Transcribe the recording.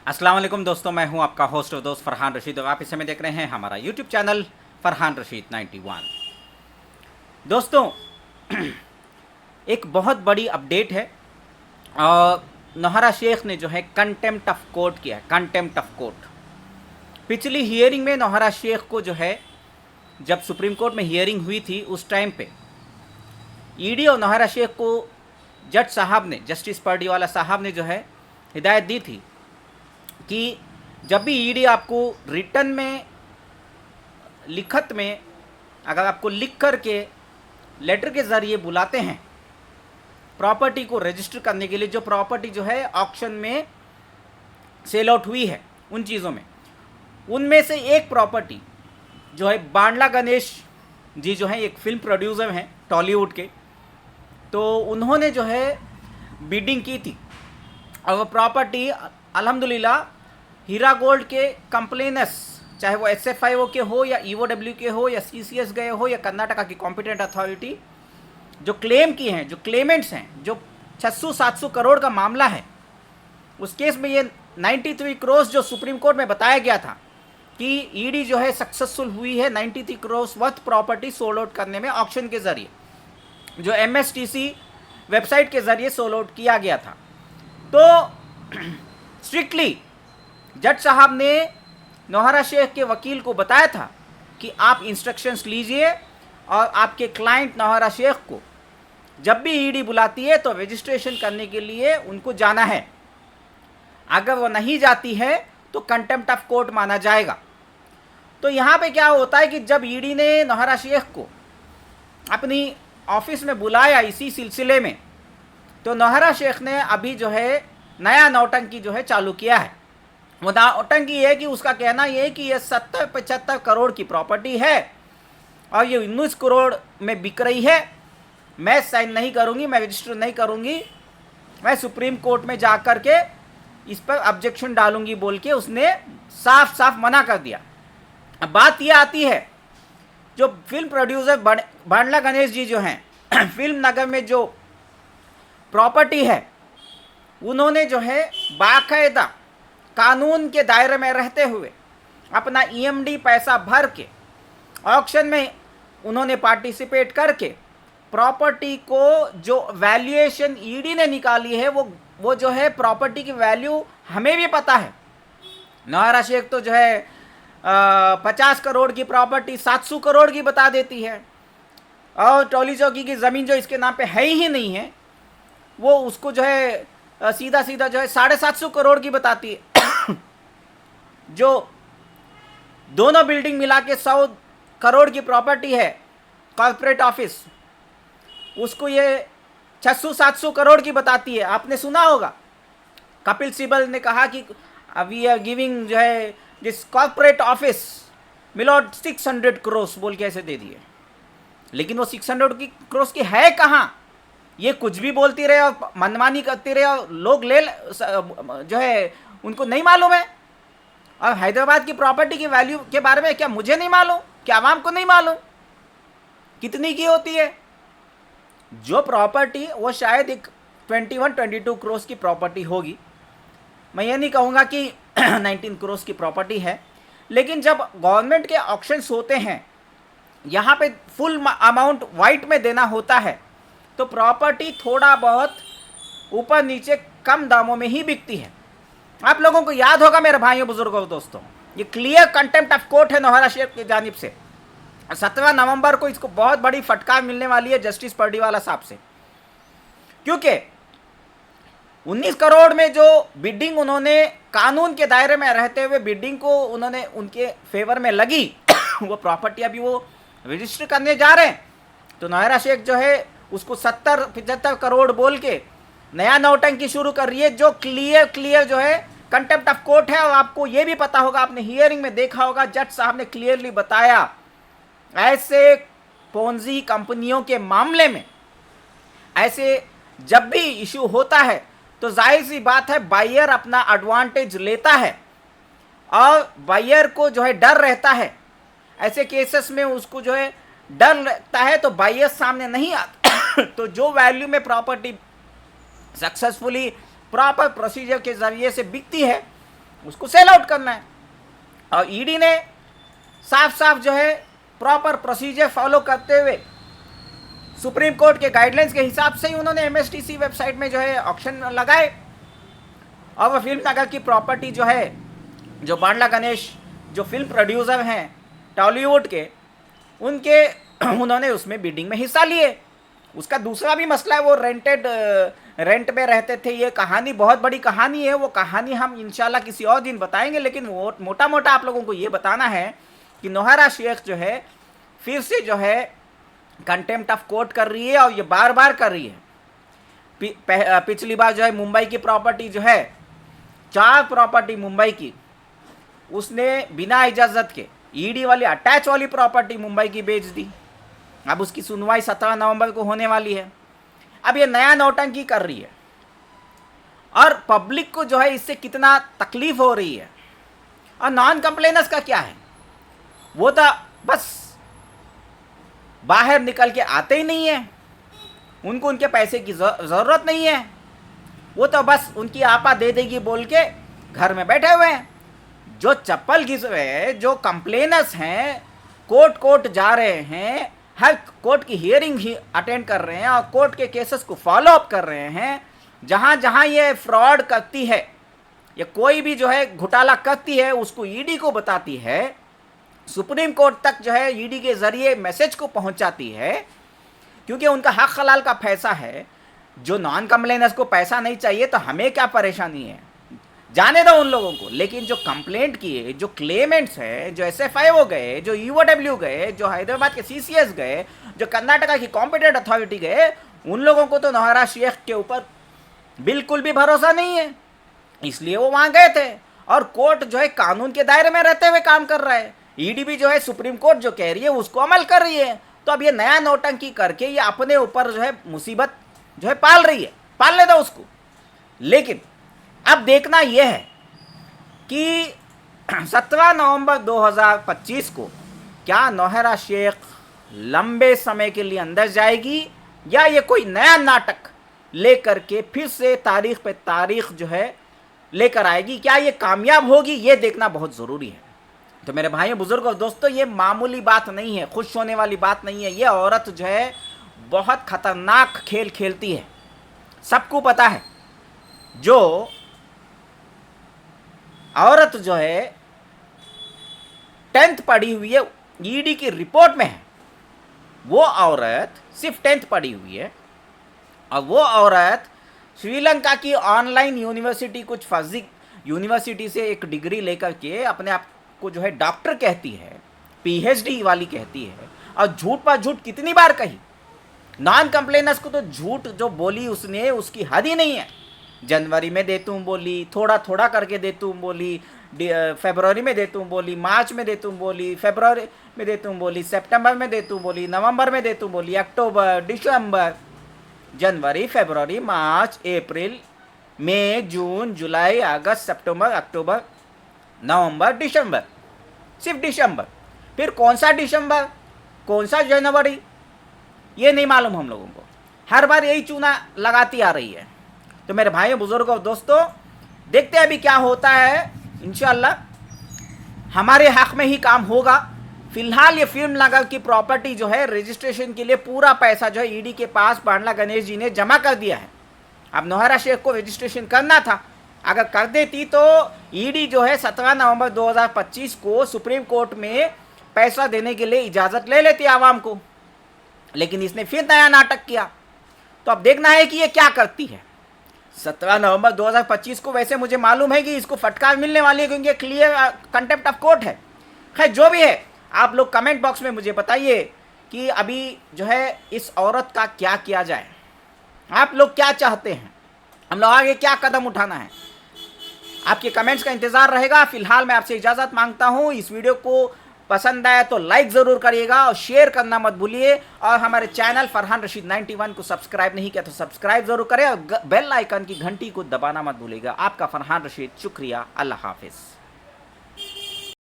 अस्सलाम वालेकुम दोस्तों, मैं हूं आपका होस्ट और दोस्त फरहान रशीद और आप इस समय देख रहे हैं हमारा यूट्यूब चैनल फरहान रशीद 91। दोस्तों, एक बहुत बड़ी अपडेट है। नौहरा शेख ने जो है कंटेम्प्ट ऑफ कोर्ट किया है। कंटेम्प्ट ऑफ कोर्ट, पिछली हियरिंग में नौहरा शेख को जो है, जब सुप्रीम कोर्ट में हियरिंग हुई थी उस टाइम पे ईडी और नौहरा शेख को जज साहब ने, जस्टिस पर्डीवाला साहब ने जो है हिदायत दी थी कि जब भी ईडी आपको रिटर्न में, लिखत में, अगर आपको लिख कर के लेटर के ज़रिए बुलाते हैं प्रॉपर्टी को रजिस्टर करने के लिए, जो प्रॉपर्टी जो है ऑक्शन में सेल आउट हुई है उन चीज़ों में, उनमें से एक प्रॉपर्टी जो है बांडला गणेश जी जो है एक फिल्म प्रोड्यूसर हैं टॉलीवुड के, तो उन्होंने जो है बिडिंग की थी और वो प्रॉपर्टी अल्हम्दुलिल्लाह हीरा गोल्ड के कंप्लेनर्स, चाहे वो SFIO के हो या EOW के हो या CCS गए हो या कर्नाटका की कॉम्पिटेंट अथॉरिटी, जो क्लेम किए हैं, जो क्लेमेंट्स हैं, जो 600-700 करोड़ का मामला है, उस केस में ये 93 करोड़ जो सुप्रीम कोर्ट में बताया गया था कि ईडी जो है सक्सेसफुल हुई है 93 crore worth property sold out करने में ऑक्शन के ज़रिए, जो MSTC वेबसाइट के ज़रिए सोल्ड आउट किया गया था। तो स्ट्रिक्टली जज साहब ने नौहरा शेख के वकील को बताया था कि आप इंस्ट्रक्शंस लीजिए और आपके क्लाइंट नौहरा शेख को जब भी ईडी बुलाती है तो रजिस्ट्रेशन करने के लिए उनको जाना है। अगर वो नहीं जाती है तो कंटेम्प्ट ऑफ कोर्ट माना जाएगा। तो यहाँ पे क्या होता है कि जब ईडी ने नौहरा शेख को अपनी ऑफिस में बुलाया इसी सिलसिले में, तो नौहरा शेख ने अभी जो है नया नौटंकी जो है चालू किया है। वो नौटंकी है कि उसका कहना ये है कि ये 70-75 करोड़ की प्रॉपर्टी है और ये 19 करोड़ में बिक रही है, मैं साइन नहीं करूँगी, मैं रजिस्टर नहीं करूँगी, मैं सुप्रीम कोर्ट में जा कर के इस पर ऑब्जेक्शन डालूंगी बोल के उसने साफ साफ मना कर दिया। अब बात ये आती है, जो फिल्म प्रोड्यूसर बांडला गणेश जी जो हैं फिल्म नगर में जो प्रॉपर्टी है, उन्होंने जो है बाकायदा कानून के दायरे में रहते हुए अपना EMD पैसा भर के ऑक्शन में उन्होंने पार्टिसिपेट करके प्रॉपर्टी को जो वैल्यूएशन ईडी ने निकाली है वो जो है प्रॉपर्टी की वैल्यू हमें भी पता है। नौहरा शेख तो जो है 50 करोड़ की प्रॉपर्टी 700 करोड़ की बता देती है और टोली चौकी की ज़मीन जो इसके नाम पे है ही नहीं है वो उसको जो है सीधा सीधा जो है 750 करोड़ की बताती है। जो दोनों बिल्डिंग मिला के 100 करोड़ की प्रॉपर्टी है कॉर्पोरेट ऑफिस, उसको ये 600-700 करोड़ की बताती है। आपने सुना होगा कपिल सिब्बल ने कहा कि वी आर गिविंग जो है this corporate office milord 600 crore बोल के ऐसे दे दिए, लेकिन वो 600 करोड़ की है कहाँ? ये कुछ भी बोलती रहे और मनमानी करती रहे और लोग जो है उनको नहीं मालूम है। और हैदराबाद की प्रॉपर्टी की वैल्यू के बारे में क्या मुझे नहीं मालूम, क्या आवाम को नहीं मालूम कितनी की होती है? जो प्रॉपर्टी वो शायद एक 21-22 करोड़ की प्रॉपर्टी होगी, मैं ये नहीं कहूँगा कि 19 करोड़ की प्रॉपर्टी है, लेकिन जब गवर्नमेंट के ऑक्शंस होते हैं यहाँ पे फुल अमाउंट वाइट में देना होता है तो प्रॉपर्टी थोड़ा बहुत ऊपर नीचे कम दामों में ही बिकती है। आप लोगों को याद होगा मेरे भाइयों बुजुर्गों दोस्तों, ये क्लियर कंटेम्प्ट ऑफ कोर्ट है नौहरा शेख की जानिब से। 17 नवंबर को इसको बहुत बड़ी फटकार मिलने वाली है जस्टिस पर्डीवाला साहब से, क्योंकि 19 करोड़ में जो बिडिंग उन्होंने कानून के दायरे में रहते हुए बिडिंग को उन्होंने उनके फेवर में लगी वो प्रॉपर्टी अभी वो रजिस्टर करने जा रहे हैं, तो नौहरा शेख जो है उसको 70-75 करोड़ बोल के नया नौटंकी शुरू कर रही है, जो क्लियर जो है कंटेम्प्ट ऑफ कोर्ट है। और आपको ये भी पता होगा, आपने हियरिंग में देखा होगा, जज साहब ने क्लियरली बताया ऐसे पोंजी कंपनियों के मामले में ऐसे जब भी इशू होता है तो जाहिर सी बात है बायर अपना एडवांटेज लेता है और बायर को जो है डर रहता है, ऐसे केसेस में उसको जो है डर लगता है तो बायर सामने नहीं आता तो जो वैल्यू में प्रॉपर्टी सक्सेसफुली प्रॉपर प्रोसीजर के ज़रिए से बिकती है उसको सेल आउट करना है। और ईडी ने साफ साफ जो है प्रॉपर प्रोसीजर फॉलो करते हुए सुप्रीम कोर्ट के गाइडलाइंस के हिसाब से ही उन्होंने एमएसटीसी वेबसाइट में जो है ऑक्शन लगाए। और वह फिल्म नगर की प्रॉपर्टी जो है, जो बांडला गणेश जो फिल्म प्रोड्यूसर हैं टॉलीवुड के, उनके उन्होंने उसमें बिडिंग में हिस्सा लिए। उसका दूसरा भी मसला है, वो रेंट में रहते थे। ये कहानी बहुत बड़ी कहानी है, वो कहानी हम इंशाल्लाह किसी और दिन बताएंगे। लेकिन वो मोटा मोटा आप लोगों को ये बताना है कि नौहरा शेख जो है फिर से जो है कंटेम्प्ट ऑफ कोर्ट कर रही है, और ये बार बार कर रही है। पिछली बार जो है मुंबई की प्रॉपर्टी जो है, 4 प्रॉपर्टी मुंबई की, उसने बिना इजाज़त के ईडी वाली अटैच वाली प्रॉपर्टी मुंबई की बेच दी। अब उसकी सुनवाई 17 नवंबर को होने वाली है। अब ये नया नौटंकी कर रही है, और पब्लिक को जो है इससे कितना तकलीफ हो रही है। और नॉन कंप्लेनर्स का क्या है, वो तो बस बाहर निकल के आते ही नहीं है, उनको उनके पैसे की ज़रूरत नहीं है, वो तो बस उनकी आपा दे देगी बोल के घर में बैठे हुए हैं। जो चप्पल घिस रहे हैं, जो कंप्लेनर्स हैं, कोर्ट जा रहे हैं, हर कोर्ट की हियरिंग ही अटेंड कर रहे हैं, और कोर्ट के केसेस को फॉलो अप कर रहे हैं। जहाँ जहाँ ये फ्रॉड करती है, या कोई भी जो है घोटाला करती है, उसको ईडी को बताती है, सुप्रीम कोर्ट तक जो है ईडी के ज़रिए मैसेज को पहुँचाती है, क्योंकि उनका हक हलाल का पैसा है। जो नॉन कंप्लेनर्स को पैसा नहीं चाहिए तो हमें क्या परेशानी है, जाने दो उन लोगों को। लेकिन जो कंप्लेंट किए, जो क्लेमेंट्स हैं, जो SFIO गए, जो EOW गए, जो हैदराबाद के CCS गए, जो कर्नाटका की कॉम्पिटेंट अथॉरिटी गए, उन लोगों को तो नौहरा शेख के ऊपर बिल्कुल भी भरोसा नहीं है, इसलिए वो वहाँ गए थे। और कोर्ट जो है कानून के दायरे में रहते हुए काम कर रहा है। ईडी भी जो है सुप्रीम कोर्ट जो कह रही है उसको अमल कर रही है। तो अब ये नया नौटंकी करके ये अपने ऊपर जो है मुसीबत जो है पाल रही है, पाल ले दो उसको। लेकिन अब देखना यह है कि 17 नवंबर 2025 को क्या नौहरा शेख लंबे समय के लिए अंदर जाएगी, या ये कोई नया नाटक लेकर के फिर से तारीख पे तारीख जो है लेकर आएगी। क्या ये कामयाब होगी, ये देखना बहुत ज़रूरी है। तो मेरे भाइयों, बुजुर्गों और दोस्तों, ये मामूली बात नहीं है, खुश होने वाली बात नहीं है। ये औरत जो है बहुत खतरनाक खेल खेलती है, सबको पता है। जो औरत जो है 10th पढ़ी हुई है, ईडी की रिपोर्ट में है, वो औरत सिर्फ 10th पढ़ी हुई है, और वो औरत श्रीलंका की ऑनलाइन यूनिवर्सिटी, कुछ फर्जी यूनिवर्सिटी से एक डिग्री लेकर के अपने आप को जो है डॉक्टर कहती है, PhD वाली कहती है, और झूठ पर झूठ कितनी बार कही। नॉन कंप्लेनर्स को तो झूठ जो बोली उसने, उसकी हद ही नहीं है। जनवरी में देतूँ बोली, थोड़ा थोड़ा करके देतूँ बोली, फरवरी में देतूँ बोली, मार्च में देतूँ बोली, फरवरी में देतूँ बोली, सितंबर में देतूँ बोली, नवंबर में देतूँ बोली, अक्टूबर, दिसंबर, जनवरी, फरवरी, मार्च, अप्रैल, मई, जून, जुलाई, अगस्त, सितंबर, अक्टूबर, नवंबर, दिसंबर, सिर्फ दिसंबर। फिर कौन सा दिसंबर, कौन सा जनवरी, ये नहीं मालूम हम लोगों को। हर बार यही चूना लगाती आ रही है। तो मेरे भाइयों, बुजुर्गों, दोस्तों, देखते हैं अभी क्या होता है। इंशाअल्लाह हमारे हक में ही काम होगा। फिलहाल ये फिल्म नगर की प्रॉपर्टी जो है रजिस्ट्रेशन के लिए पूरा पैसा जो है ईडी के पास बांडला गणेश जी ने जमा कर दिया है। अब नौहरा शेख को रजिस्ट्रेशन करना था, अगर कर देती तो ईडी जो है 17 नवंबर 2025 को सुप्रीम कोर्ट में पैसा देने के लिए इजाज़त ले लेती आवाम को। लेकिन इसने फिर नया नाटक किया। तो अब देखना है कि ये क्या करती है। 17 नवंबर 2025 को वैसे मुझे मालूम है कि इसको फटकार मिलने वाली है, क्योंकि क्लियर कंटेम्प्ट ऑफ कोर्ट है। खैर, जो भी है, आप लोग कमेंट बॉक्स में मुझे बताइए कि अभी जो है इस औरत का क्या किया जाए। आप लोग क्या चाहते हैं, हम लोग आगे क्या कदम उठाना है, आपके कमेंट्स का इंतज़ार रहेगा। फिलहाल मैं आपसे इजाज़त मांगता हूँ। इस वीडियो को पसंद आया तो लाइक ज़रूर करिएगा और शेयर करना मत भूलिए। और हमारे चैनल फरहान रशीद 91 को सब्सक्राइब नहीं किया तो सब्सक्राइब ज़रूर करें, और बेल आइकन की घंटी को दबाना मत भूलिएगा। आपका फरहान रशीद, शुक्रिया, अल्लाह हाफिज़।